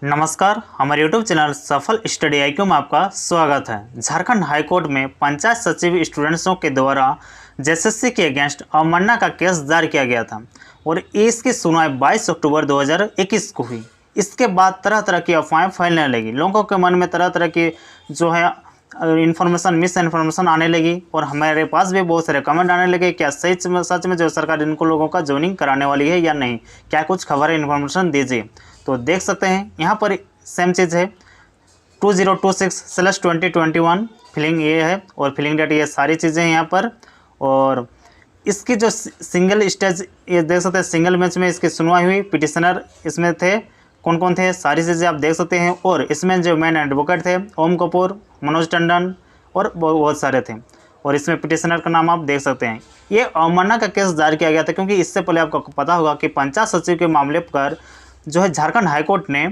नमस्कार, हमारे YouTube channel सफल स्टडी IQ में आपका स्वागत है। झारखंड हाईकोर्ट में पंचायत सचिव स्टूडेंट्सों के द्वारा जेएसएससी के अगेंस्ट अवमानना का केस दायर किया गया था और इसकी सुनवाई 22 अक्टूबर 2021 को हुई। इसके बाद तरह तरह की अफवाहें फैलने लगी, लोगों के मन में तरह तरह की जो है मिस इन्फॉर्मेशन आने लगी और हमारे पास भी बहुत सारे कमेंट आने लगे। क्या सच में जो सरकार इनको लोगों का ज्वाइनिंग कराने वाली है या नहीं, क्या कुछ खबर है, इन्फॉर्मेशन दीजिए। तो देख सकते हैं यहाँ पर सेम चीज़ है, 2026/2021 फिलिंग ये है और फिलिंग डेट ये सारी चीज़ें हैं यहाँ पर। और इसकी जो सिंगल स्टेज ये देख सकते हैं, सिंगल बेंच में इसकी सुनवाई हुई। पिटिशनर इसमें थे, कौन कौन थे सारी चीज़ें आप देख सकते हैं। और इसमें जो मेन एडवोकेट थे ओम कपूर, मनोज टंडन और बहुत सारे थे। और इसमें पिटिशनर का नाम आप देख सकते हैं। ये अवमानना का केस दायर किया गया था क्योंकि इससे पहले आपको पता होगा कि पंचायत सचिव के मामले पर जो है झारखंड हाईकोर्ट ने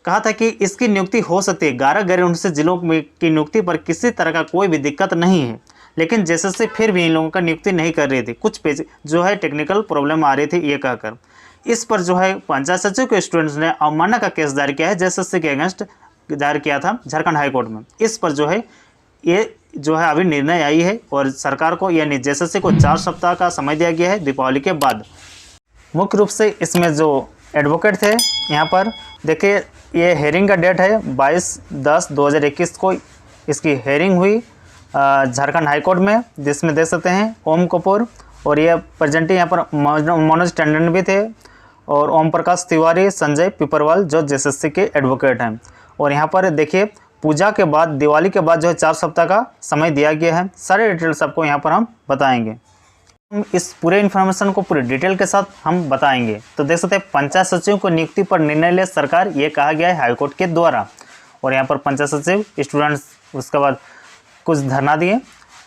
कहा था कि इसकी नियुक्ति हो सकती है। 11 गैर अनुसूचित जिलों में की नियुक्ति पर किसी तरह का कोई भी दिक्कत नहीं है, लेकिन जेएसएससी फिर भी इन लोगों का नियुक्ति नहीं कर रही थी। कुछ पेज जो है टेक्निकल प्रॉब्लम आ रही थी ये कहकर। इस पर जो है पंचायत सचिव के स्टूडेंट्स ने अवमानना का केस दायर किया है, जेएसएससी के अगेंस्ट दायर किया था झारखंड हाईकोर्ट में। इस पर जो है ये जो है अभी निर्णय आई है और सरकार को यानी जेएसएससी को 4 सप्ताह का समय दिया गया है दीपावली के बाद। मुख्य रूप से इसमें जो एडवोकेट थे यहाँ पर देखिए, ये हेयरिंग का डेट है 22/10/2021 को इसकी हेयरिंग हुई झारखंड हाईकोर्ट में, जिसमें देख सकते हैं ओम कपूर और ये प्रेजेंटिंग यहाँ पर मनोज टंडन भी थे और ओम प्रकाश तिवारी, संजय पिपरवाल जो जेएसएससी के एडवोकेट हैं। और यहाँ पर देखिए पूजा के बाद, दिवाली के बाद जो है 4 सप्ताह का समय दिया गया है। सारे डिटेल्स आपको यहाँ पर हम बताएंगे। इस पूरे इन्फॉर्मेशन को पूरे डिटेल के साथ हम बताएंगे। तो देख सकते हैं पंचायत सचिव को नियुक्ति पर निर्णय ले सरकार, ये कहा गया है हाईकोर्ट के द्वारा। और यहाँ पर पंचायत सचिव स्टूडेंट्स उसके बाद कुछ धरना दिए।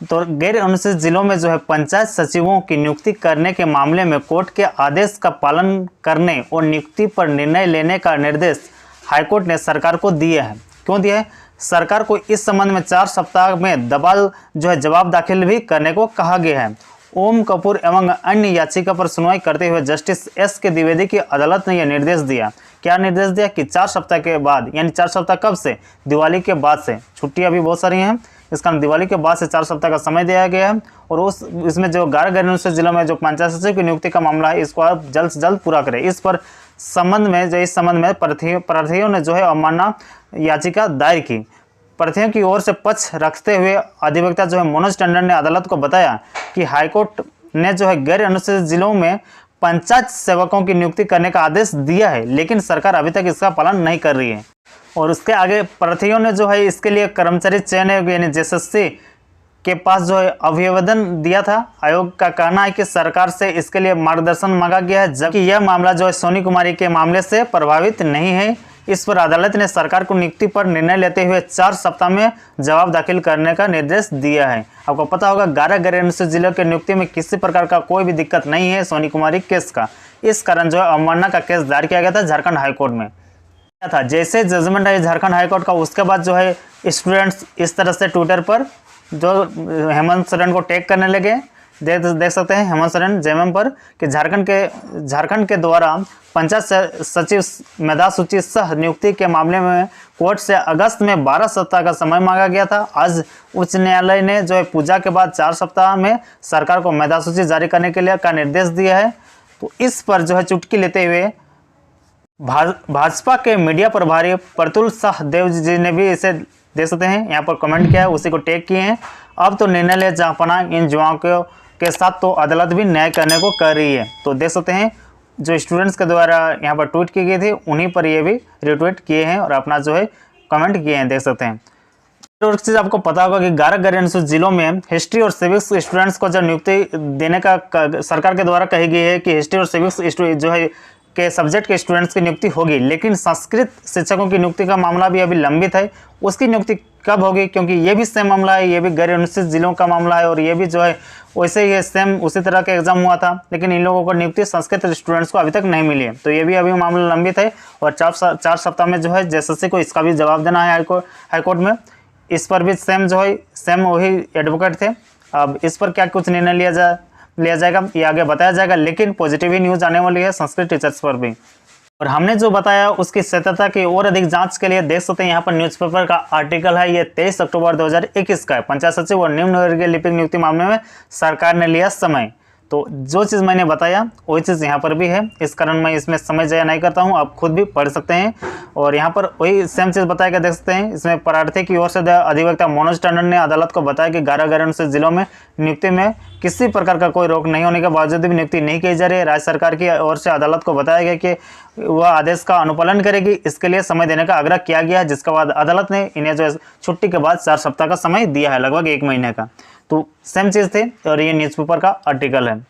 तो गैर अनुसूचित जिलों में जो है पंचायत सचिवों की नियुक्ति करने के मामले में कोर्ट के आदेश का पालन करने और नियुक्ति पर निर्णय लेने का निर्देश हाईकोर्ट ने सरकार को दिया है। क्यों दिया है? सरकार को इस संबंध में 4 सप्ताह में जवाब दाखिल भी करने को कहा गया है। ओम कपूर एवं अन्य याचिका पर सुनवाई करते हुए जस्टिस एस के द्विवेदी की अदालत ने यह निर्देश दिया। क्या निर्देश दिया कि 4 सप्ताह के बाद, यानी 4 सप्ताह कब से? दिवाली के बाद से। छुट्टियां भी बहुत सारी हैं, इस कारण दिवाली के बाद से 4 सप्ताह का समय दिया गया है। और इसमें जो 11 गैर अनुसूचित जिलों में जो पंचायत सचिव की नियुक्ति का मामला है, इसको आप जल्द से जल्द पूरा करें। इस संबंध में प्रार्थियों ने जो है अवमानना याचिका दायर की। प्रार्थियों की ओर से पक्ष रखते हुए अधिवक्ता जो है मनोज टंडन ने अदालत को बताया कि हाईकोर्ट ने जो है गैर अनुसूचित जिलों में पंचायत सेवकों की नियुक्ति करने का आदेश दिया है, लेकिन सरकार अभी तक इसका पालन नहीं कर रही है। और उसके आगे प्रार्थियों ने जो है इसके लिए कर्मचारी चयन यानी जेएसएससी के पास जो है अभिवादन दिया था। आयोग का कहना है कि सरकार से इसके लिए मार्गदर्शन मांगा गया है, जबकि यह मामला जो है सोनी कुमारी के मामले से प्रभावित नहीं है। इस पर अदालत ने सरकार को नियुक्ति पर निर्णय लेते हुए 4 सप्ताह में जवाब दाखिल करने का निर्देश दिया है। आपको पता होगा 11 गैर अनुसूचित जिलों की नियुक्ति में किसी प्रकार का कोई भी दिक्कत नहीं है सोनी कुमारी केस का। इस कारण जो है अवमानना का केस दायर किया गया था झारखंड हाईकोर्ट में। क्या था, जैसे जजमेंट है झारखंड हाईकोर्ट का, उसके बाद जो है स्टूडेंट्स इस तरह से ट्विटर पर जो हेमंत सोरेन को टैग करने लगे। देख सकते हैं हेमंत सोरेन जेएमएम पर कि झारखंड के द्वारा पंचायत सचिव मेधा सूची सह नियुक्ति के मामले में कोर्ट से अगस्त में 12 सप्ताह का समय मांगा गया था। आज उच्च न्यायालय ने जो है पूजा के बाद 4 सप्ताह में सरकार को मेधा सूची जारी करने के लिए का निर्देश दिया है। तो इस पर जो है चुटकी लेते हुए भाजपा के मीडिया प्रभारी प्रतुल सहदेव जी ने भी इसे देख सकते हैं यहाँ पर कमेंट किया है, उसी को टैग किए हैं। अब तो निर्णय ले जहांपना इन युवाओं के साथ तो अदालत भी न्याय करने को कर रही है। तो देख सकते हैं जो स्टूडेंट्स के द्वारा यहाँ पर ट्वीट की गई थी, उन्हीं पर ये भी रिट्वीट किए हैं और अपना जो है कमेंट किए हैं, देख सकते हैं। और एक चीज़ आपको पता होगा कि 11 गैर अनुसूचित जिलों में हिस्ट्री और सिविक्स स्टूडेंट्स को जो नियुक्ति देने का सरकार के द्वारा कही गई है कि हिस्ट्री और सिविक्स जो है के सब्जेक्ट के स्टूडेंट्स की नियुक्ति होगी, लेकिन संस्कृत शिक्षकों की नियुक्ति का मामला भी अभी लंबित है। उसकी नियुक्ति कब होगी? क्योंकि ये भी सेम मामला है, ये भी गैर अनुसूचित जिलों का मामला है और ये भी जो है वैसे ही सेम उसी तरह का एग्जाम हुआ था, लेकिन इन लोगों को नियुक्ति संस्कृत स्टूडेंट्स को अभी तक नहीं मिली है। तो ये भी अभी मामला लंबित है और 4 सप्ताह में जो है जेएसएससी को इसका भी जवाब देना है हाईकोर्ट में। इस पर भी सेम वही एडवोकेट थे। अब इस पर क्या कुछ निर्णय लिया जाएगा ये आगे बताया जाएगा, लेकिन पॉजिटिव ही न्यूज़ आने वाली है संस्कृत टीचर्स पर भी। और हमने जो बताया उसकी सत्यता की और अधिक जांच के लिए देख सकते हैं यहाँ पर न्यूज़पेपर का आर्टिकल है, ये 23 अक्टूबर 2021 का है। पंचायत सचिव और निम्न वर्गीय लिपिक नियुक्ति मामले में सरकार ने लिया समय। तो जो चीज़ मैंने बताया वही चीज़ यहाँ पर भी है, इस कारण मैं इसमें समय ज़ाया नहीं करता हूँ, आप खुद भी पढ़ सकते हैं। और यहाँ पर वही सेम चीज़ बताया गया, देख सकते हैं। इसमें प्रार्थी की ओर से अधिवक्ता मनोज टंडन ने अदालत को बताया कि 11 से जिलों में नियुक्ति में किसी प्रकार का कोई रोक नहीं होने के बावजूद भी नियुक्ति नहीं की जा रही है। राज्य सरकार की ओर से अदालत को बताया गया कि वह आदेश का अनुपालन करेगी, इसके लिए समय देने का आग्रह किया गया, जिसके बाद अदालत ने इन्हें जो छुट्टी के बाद 4 सप्ताह का समय दिया है, लगभग 1 महीने का। तो सेम चीज़ थी और ये न्यूज़पेपर का आर्टिकल है।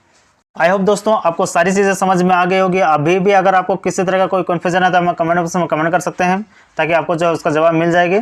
आई होप दोस्तों आपको सारी चीज़ें समझ में आ गई होगी। अभी भी अगर आपको किसी तरह का कोई कन्फ्यूजन है तो हमें कमेंट बॉक्स में कमेंट कर सकते हैं, ताकि आपको जो उसका जवाब मिल जाएगी।